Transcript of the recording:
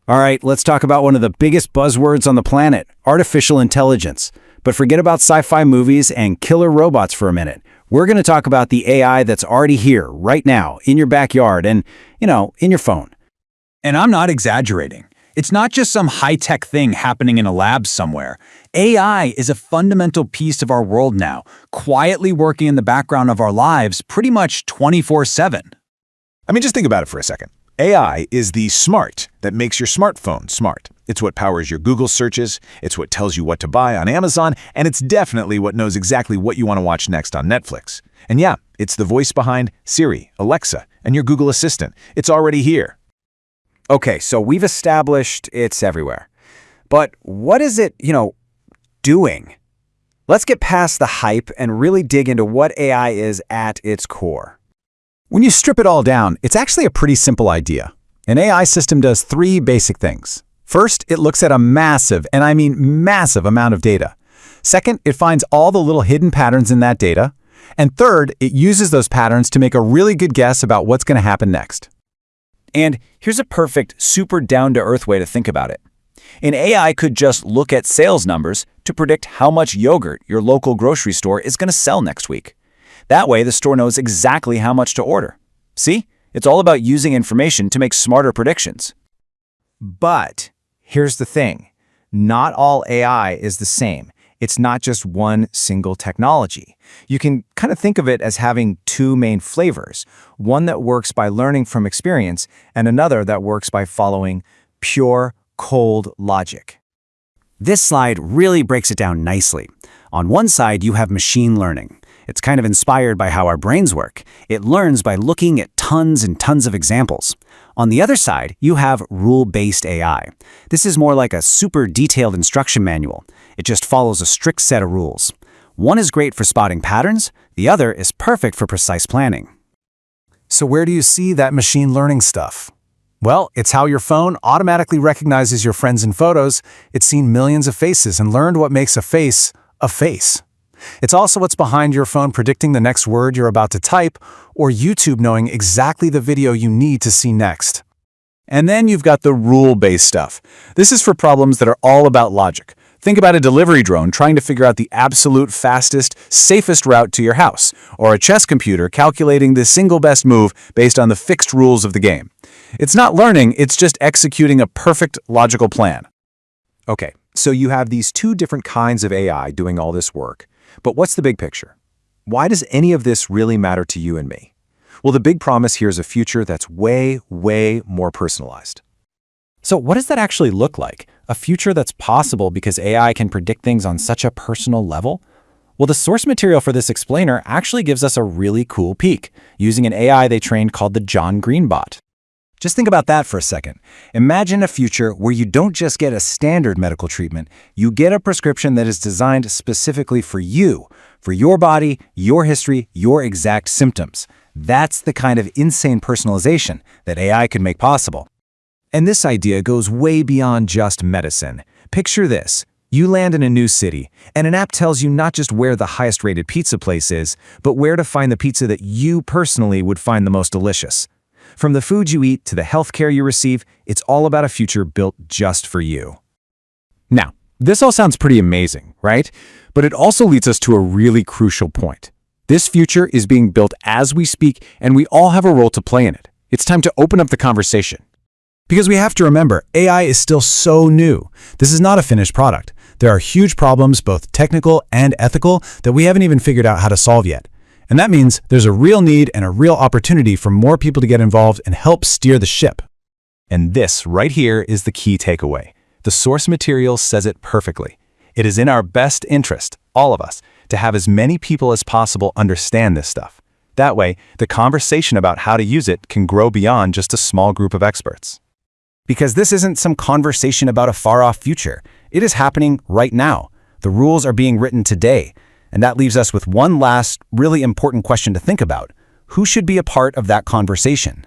All right, let's talk about one of the biggest buzzwords on the planet, artificial intelligence. But forget about sci-fi movies and killer robots for a minute. We're going to talk about the AI that's already here, right now, in your backyard and, in your phone. And I'm not exaggerating. It's not just some high-tech thing happening in a lab somewhere. AI is a fundamental piece of our world now, quietly working in the background of our lives pretty much 24/7. Just think about it for a second. AI is the smart that makes your smartphone smart. It's what powers your Google searches, it's what tells you what to buy on Amazon, and it's definitely what knows exactly what you want to watch next on Netflix. And yeah, it's the voice behind Siri, Alexa, and your Google Assistant. It's already here. Okay, so we've established it's everywhere. But what is it, doing? Let's get past the hype and really dig into what AI is at its core. When you strip it all down, it's actually a pretty simple idea. An AI system does three basic things. First, it looks at a massive, and I mean massive amount of data. Second, it finds all the little hidden patterns in that data. And third, it uses those patterns to make a really good guess about what's going to happen next. And here's a perfect, super down-to-earth way to think about it. An AI could just look at sales numbers to predict how much yogurt your local grocery store is going to sell next week. That way, the store knows exactly how much to order. See? It's all about using information to make smarter predictions. But here's the thing. Not all AI is the same. It's not just one single technology. You can kind of think of it as having two main flavors, one that works by learning from experience and another that works by following pure, cold logic. This slide really breaks it down nicely. On one side, you have machine learning. It's kind of inspired by how our brains work. It learns by looking at tons and tons of examples. On the other side, you have rule-based AI. This is more like a super detailed instruction manual. It just follows a strict set of rules. One is great for spotting patterns, the other is perfect for precise planning. So where do you see that machine learning stuff? Well, it's how your phone automatically recognizes your friends in photos. It's seen millions of faces and learned what makes a face a face. It's also what's behind your phone predicting the next word you're about to type, or YouTube knowing exactly the video you need to see next. And then you've got the rule-based stuff. This is for problems that are all about logic. Think about a delivery drone trying to figure out the absolute fastest, safest route to your house, or a chess computer calculating the single best move based on the fixed rules of the game. It's not learning, it's just executing a perfect logical plan. Okay, so you have these two different kinds of AI doing all this work. But what's the big picture? Why does any of this really matter to you and me? Well, the big promise here is a future that's way, way more personalized. So what does that actually look like? A future that's possible because AI can predict things on such a personal level? Well, the source material for this explainer actually gives us a really cool peek, using an AI they trained called the John Green bot. Just think about that for a second. Imagine a future where you don't just get a standard medical treatment, you get a prescription that is designed specifically for you, for your body, your history, your exact symptoms. That's the kind of insane personalization that AI could make possible. And this idea goes way beyond just medicine. Picture this. You land in a new city, and an app tells you not just where the highest-rated pizza place is, but where to find the pizza that you personally would find the most delicious. From the food you eat to the healthcare you receive, it's all about a future built just for you. Now, this all sounds pretty amazing, right? But it also leads us to a really crucial point. This future is being built as we speak, and we all have a role to play in it. It's time to open up the conversation. Because we have to remember, AI is still so new. This is not a finished product. There are huge problems, both technical and ethical, that we haven't even figured out how to solve yet. And that means there's a real need and a real opportunity for more people to get involved and help steer the ship. And this right here is the key takeaway. The source material says it perfectly. It is in our best interest, all of us, to have as many people as possible understand this stuff. That way, the conversation about how to use it can grow beyond just a small group of experts. Because this isn't some conversation about a far-off future. It is happening right now. The rules are being written today. And that leaves us with one last, really important question to think about. Who should be a part of that conversation?